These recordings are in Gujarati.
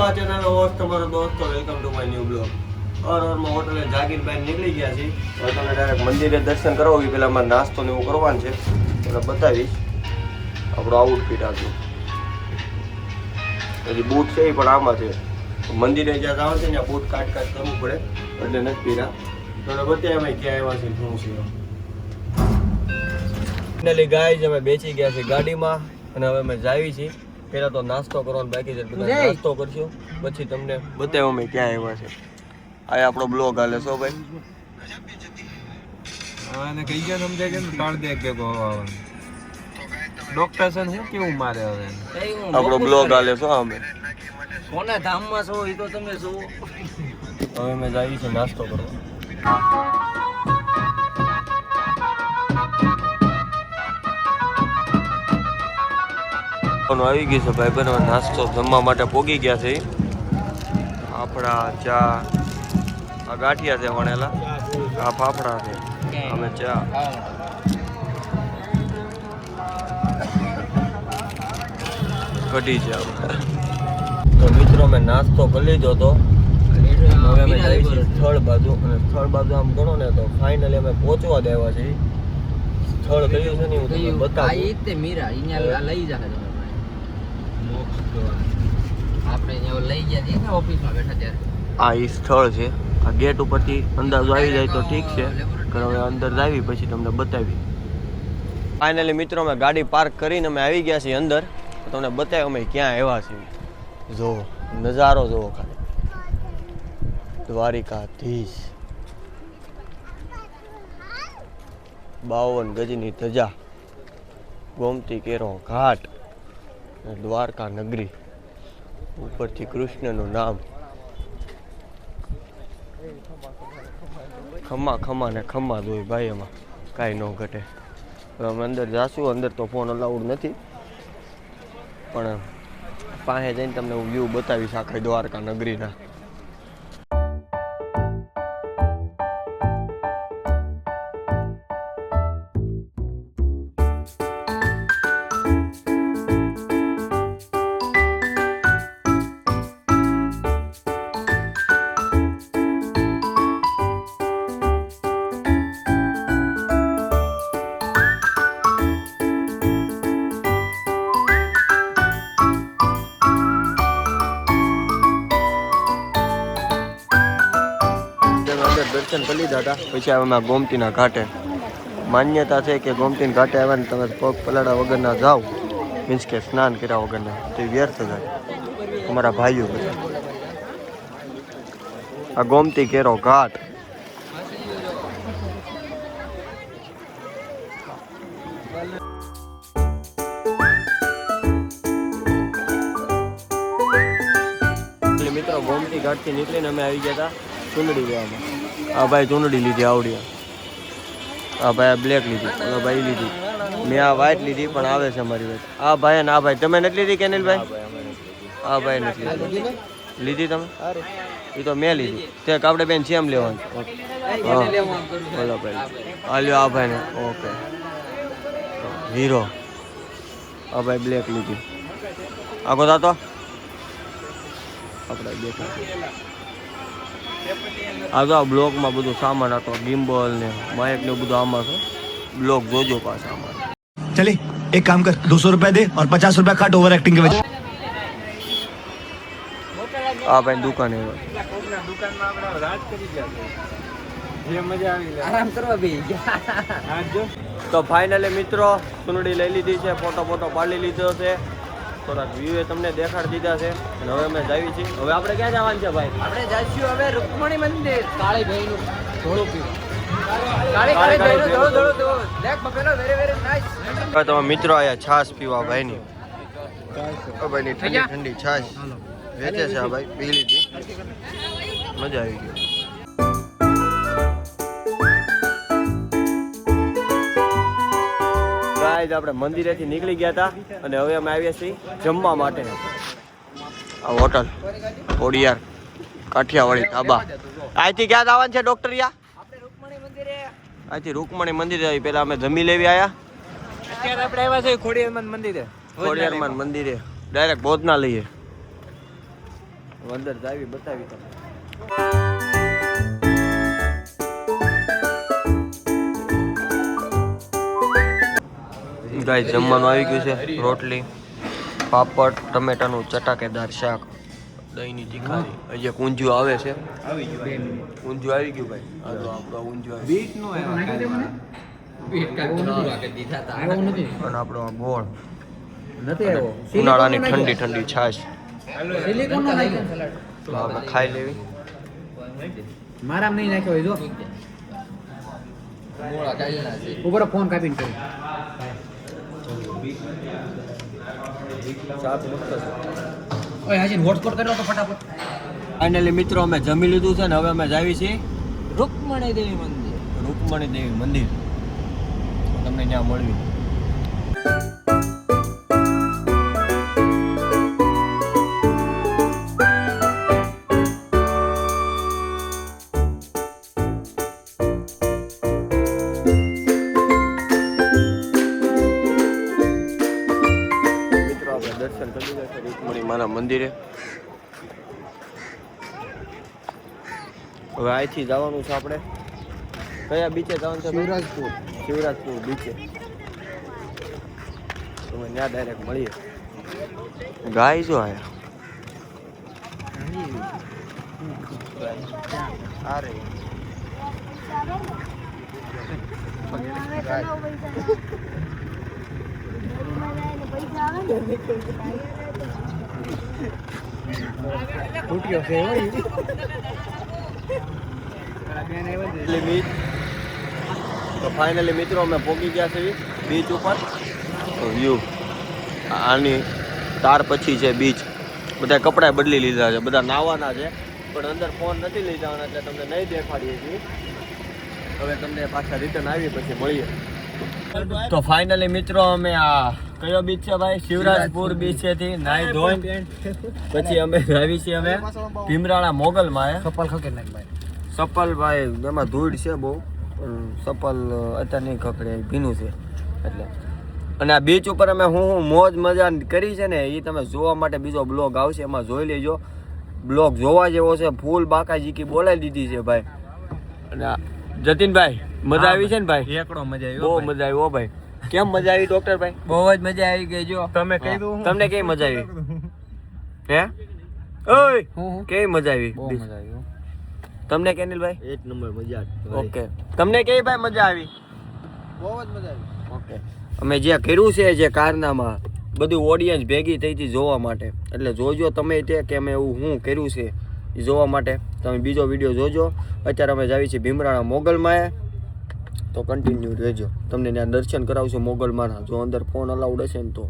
નવા ચેનલ હોસ્ટ તમારો દોસ્તો welcome to my new blog. માં હોટલે જાગીર બહાર નીકળી ગયા છીએ. હવે તમે ડાયરેક્ટ મંદિરે દર્શન કરવા એ પહેલાં અમારે નાસ્તો ને એવું કરવાનું છે એટલે બતાવીશ આપણું આઉટફિટ આટલું. હજી બૂટ છે એ પણ આમાં છે. મંદિરે જ્યાં આવે છે ત્યાં બૂટ કાટ કરવું પડે એટલે નથી પીરા. તો બતાવ્યા અમે ક્યાં આવ્યા છે શું છે. ફાઇનલી ગાઈઝ અમે બેસી ગયા છે ગાડીમાં અને હવે અમે જાવી છીએ. પહેલા તો નાસ્તો કરવાનો બાકી છે, બધા નાસ્તો કરશું પછી તમને બતાવ્યો અમે ક્યાં આવ્યા છે. આ આપણો બ્લોગ હાલે છો ભાઈ. આને કઈ ગયા સમજાય કે ટાળ દે કે ડોક્ટર છે હું કેવું મારે હવે આપણો બ્લોગ હાલે છો અમે કોના ધામમાં છો એ તો તમે છો. હવે અમે જાવી છે નાસ્તો કરવા. આવી ગઈ છે ભાઈ બહેનો નાસ્તો જમવા માટે પોગી ગયા છે. ફાફડા ચા આ ગાંઠિયા છે વણેલા, આ ફાફડા છે અમે ચા. કઢી છે તો મિત્રો અમે નાસ્તો કરી લીધો હતો. હવે અમે જઈએ છીએ સ્થળ બાજુ અને સ્થળ બાજુ આમ ગણો ને તો ફાઇનલી અમે પહોંચવા દેવા છીએ. સ્થળ કયું છે ને હું તમને બતાવું. મીરા અહીંયા લઈ જાય આપણે લઈ ગયા ને ઓફિસમાં બેઠા ત્યારે. આ એ સ્થળ છે. આ ગેટ ઉપરથી અંદાજો આવી જાય તો ઠીક છે, હવે અંદર આવી પછી તમને બતાવી. ફાઇનલી મિત્રો અમે ગાડી પાર્ક કરીને અમે આવી ગયા છીએ અંદર. તમને બતાવ્યું અમે ક્યાં આવ્યા છીએ. જો નજારો જોવો ખાલી. દ્વારિકાધીશ 52 ગજની ધજા, ગોમતી કેરો ઘાટ, દ્વારકા નગરી, ઉપરથી કૃષ્ણનું નામ. ખમ્મા ખમ્મા ને ખમ્મા જોઈ ભાઈ, એમાં કાંઈ ન ઘટે. અમે અંદર જાશું. અંદર તો ફોન અલાઉડ નથી પણ પાસે જઈને તમને હું વ્યૂ બતાવીશ આખા દ્વારકા નગરીના. દર્શન કરી લીધા હતા પછી અમે ગોમતીના ઘાટે. માન્યતા છે કે ગોમતીના ઘાટે આવ્યા ને તમે પગ પલાળા વગરના જાઓ, મીન્સ કે સ્નાન કર્યા વગરના, તે વ્યર્થ જાય. અમારા ભાઈઓ બધા આ ગોમતી કેરો ઘાટ. મિત્રો ગોમતી ઘાટથી નીકળીને અમે આવી ગયા હતા ચૂંદડી લેવામાં. આ ભાઈ ચૂંદડી લીધી આવડી, આ ભાઈ બ્લેક લીધી, આ ભાઈ લીધી, મેં આ વ્હાઈટ લીધી પણ આવે છે અમારી વાત. આ ભાઈ ને આ ભાઈ તમે નથી લીધી કેનિલભાઈ? આ ભાઈ નથી લીધી. લીધી તમે? એ તો મેં લીધી. તે આપણે બેન સેમ લેવાનું. હા બોલો ભાઈ. આ લ્યો આ ભાઈ ને. Okay hero. આ ભાઈ બ્લેક લીધી. આખો થતો આપણે બેઠા. આ તો આ બ્લોકમાં બધું સામાન હતો, ગિમ્બલ ને માઇક ને બધું આમાં છે. બ્લોક જોજો પાછા આમાં. चले एक काम कर 200 रुपया दे और 50 रुपया काट ओवर एक्टिंग के वजह. આ ભાઈ દુકાને દુકાનમાં આપણે રાજ કરી ગયા જે મજા આવી આરામ કરવા બેસી ગયા. તો ફાઇનલી મિત્રો ચૂંદડી લઈ લીધી છે, ફોટો પાડી લીધો છે, થોડાક વ્યૂ તમને દેખાડી દીધા છે અને હવે અમે જાવી છીએ. હવે આપણે ક્યાં જવાનું છે ભાઈ? આપણે જઈશું હવે રૂકમણી મંદિર. કાળી ભાઈનું ઘોડું પીવા. તમે મિત્રો આયા છાશ પીવા ભાઈની. ભાઈની ઠંડી ઠંડી છાશ વેચે છે આ ભાઈ. પી લીધી, મજા આવી ગઈ. ગાઈઝ આપણે મંદિરેથી નીકળી ગયા હતા અને હવે અમે આવ્યા છીએ જમવા માટે. આ હોટલ ખોડિયાર કાઠિયાવાડી ધાબા. અહીંથી ક્યાં જવાનું છે ડોક્ટરિયા? અહીંથી રૂકમણી મંદિર આવી. પેલા અમે જમી લેવી આવ્યા. અત્યારે આપણે આવ્યા છે ખોડિયારમાંન મંદિરે. ખોડિયારમાંન મંદિરે ડાયરેક્ટ ભોજના લઈએ. અંદર જાવી બતાવી તમે ગાઈસ જમવાનું આવી ગયું છે રોટલી પાપડ ટમેટાનું ચટાકેદાર શાક દહીંની તીખારી હજી એક ઊંધિયું આવે છે ઊંધિયું આવી ગયું ભાઈ આ તો આપણો ઊંધિયું આવી બીટ નો અને આપણો આ ગોળ નથી આવ્યો ઉનાળાની ઠંડી ઠંડી છાશ સિલિકોન નો નાખ્યો તો આપણે ખાઈ લેવી મારામ નહીં નાખ્યો હોય જો ઉપર ફોન કાપીને કહું ઓય હાજી હોટસ્પોટ કરો તો ફટાફટ ફાઇનલી મિત્રો અમે જમી લીધું છે ને હવે અમે જાવી છીએ રૂકમણી દેવી મંદિર રૂકમણી દેવી મંદિર તમને ત્યાં મળવી મિત્રો આપણે દર્શન કરી લીધા છે રૂકમણી માના મંદિરે હવે અહીંથી જવાનું છે આપણે કયા બીચે જવાનું છે શિવરાજપુર બીચે તમે ત્યાં ડાયરેક્ટ મળીએ ગાય જો આયા અરે તૂટ્યો છે તો ફાઇનલી મિત્રો અમે પહોંચી ગયા છીએ બીચ ઉપર વ્યૂ આની તાર પછી છે બીચ બધા કપડાં બદલી લીધા છે બધા નાવાના છે પણ અંદર ફોન નથી લઈ જવાના એટલે તમને નહીં દેખાડીએ છીએ હવે તમને પાછા રિટર્ન આવી પછી મળીએ તો ફાઇનલી મિત્રો અમે આ કયો બીચ છે ભાઈ શિવરાજપુર બીચ છે નાઈ ધોઈને પછી અમે આવી છીએ અમે ભીમરાળા મોગલમાં સપલ ખકે નાખ ભાઈ સપલ ભાઈ એમાં ધૂળ છે બહુ સપલ અત્યારે નહીં ખકડે ભીનું છે એટલે અને આ બીચ ઉપર અમે હું મોજ મજા કરી છે ને એ તમે જોવા માટે બીજો બ્લોગ આવશે એમાં જોઈ લેજો બ્લોગ જોવા જેવો છે ફૂલ બાકાજીકી બોલાવી દીધી છે ભાઈ અને જતીનભાઈ મજા આવી છે ને ભાઈ એકડો મજા આવી બહુ મજા આવી હો ભાઈ કેમ મજા આવી ડોક્ટર ભાઈ બહુ જ મજા આવી ગઈ જો તમે કહી દો તમને કેવી મજા આવી હે ઓય કેવી મજા આવી બહુ મજા આવી તમને કેનિલભાઈ એક નંબર મજા ઓકે તમને કેવી ભાઈ મજા આવી બહુ જ મજા આવી ઓકે અમે જે કર્યું છે જે કારનામાં બધું ઓડિયન્સ ભેગી થઈ હતી જોવા માટે એટલે જોજો તમે તે કે અમે એવું શું કર્યું છે એ જોવા માટે તમે બીજો વિડીયો જોજો અત્યારે અમે જાવી છીએ ભીમરાળા મોગલમાં તો કન્ટિન્યુ રહેજો તમને ત્યાં દર્શન કરાવશું મોગલમાંના જો અંદર ફોન અલાઉડ હશે ને તો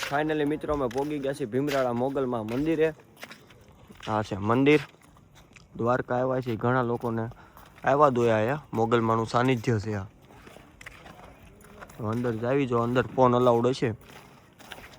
ફાઇનલી મિત્રો અમે પહોંચી ગયા છીએ ભીમરાળા મોગલમાં મંદિરે હા છે મંદિર દ્વારકા આવ્યા છે ઘણા લોકોને આવ્યા દોયા મોગલમાંનું સાનિધ્ય છે આ અંદર જાવી જો અંદર ફોન અલાઉડ હશે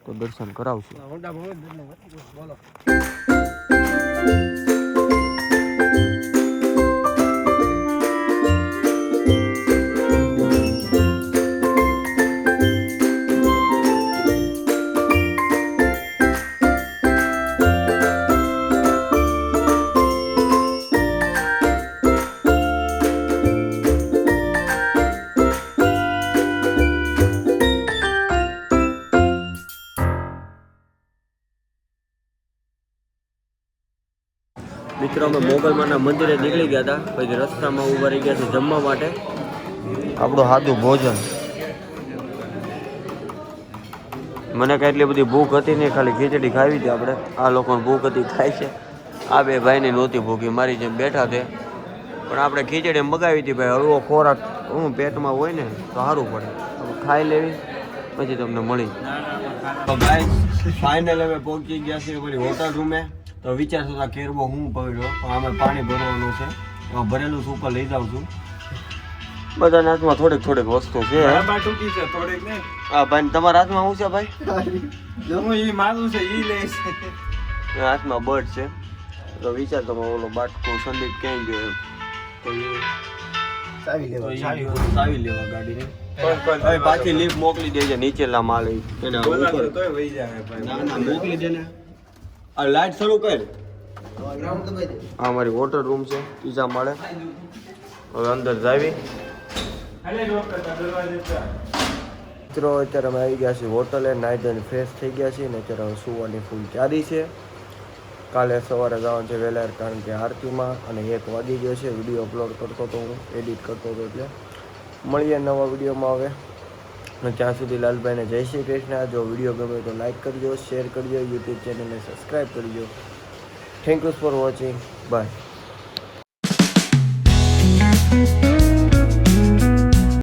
તો દર્શન કરાવશું બોલો મિત્રો અમે મોગલમાંના મંદિરે નીકળી ગયા હતા પછી રસ્તામાં ઊભા રહી ગયા છે જમવા માટે આપણું સાદું ભોજન મને કાંઈ એટલી બધી ભૂખ હતી નહીં ખાલી ખીચડી ખાવી હતી આપણે આ લોકોને ભૂખ હતી ખાય છે આ બે ભાઈની નહોતી ભૂખી મારી જેમ બેઠા છે પણ આપણે ખીચડી મગાવી હતી ભાઈ હળવો ખોરાક હું પેટમાં હોય ને તો સારું પડે ખાઈ લેવી પછી તમને મળી તો ભાઈ ફાઇનલ અમે પહોંચી ગયા છીએ પેલી હોટલ રૂમે તો વિચાર થતા કેરવો હું પડ્યો પણ આમાં પાણી ભરવાનું છે એમાં ભરેલું છું ઉપર લઈ જાઉં છું બધાના હાથમાં થોડીક થોડીક વસ્તુ છે ટૂંકી છે થોડીક ને હા ભાઈ તમારા હાથમાં શું છે ભાઈ હું ઈ માનું છે ઈ લઈશ એના હાથમાં બર્ડ છે તો વિચાર તમે ઓલો બાટકો સંદીપ ક્યાંય ગયો એમ તો એ સાવી લેવા ગાડીને હવે પાછી લિફ્ટ મોકલી દેજે નીચેલા માલ એને ઉપર તોય વહી જાય ભાઈ ના ના મોકલી દે ને આ લાઈટ શરૂ કર. આ મારી હોટલ રૂમ છે ત્રીજા માળે. હવે અંદર જાવી. મિત્રો અત્યારે અમે આવી ગયા છીએ હોટલે, નાઈ ધોઈને ફ્રેશ થઈ ગયા છીએ ને અત્યારે હવે સુવાની ફૂલ તૈયારી છે. કાલે સવારે જવાનું છે વહેલા, કારણ કે આરતીમાં, અને 1 વાગી ગયો છે. વિડીયો અપલોડ કરતો હતો, હું એડિટ કરતો હતો. એટલે મળીએ નવા વિડીયોમાં હવે. અને ત્યાં સુધી લાલભાઈને જય શ્રી કૃષ્ણ. જો વિડીયો ગમે તો લાઈક કરજો, શેર કરજો, યુટ્યુબ ચેનલને સબસ્ક્રાઈબ કરજો. Thank you for watching. By.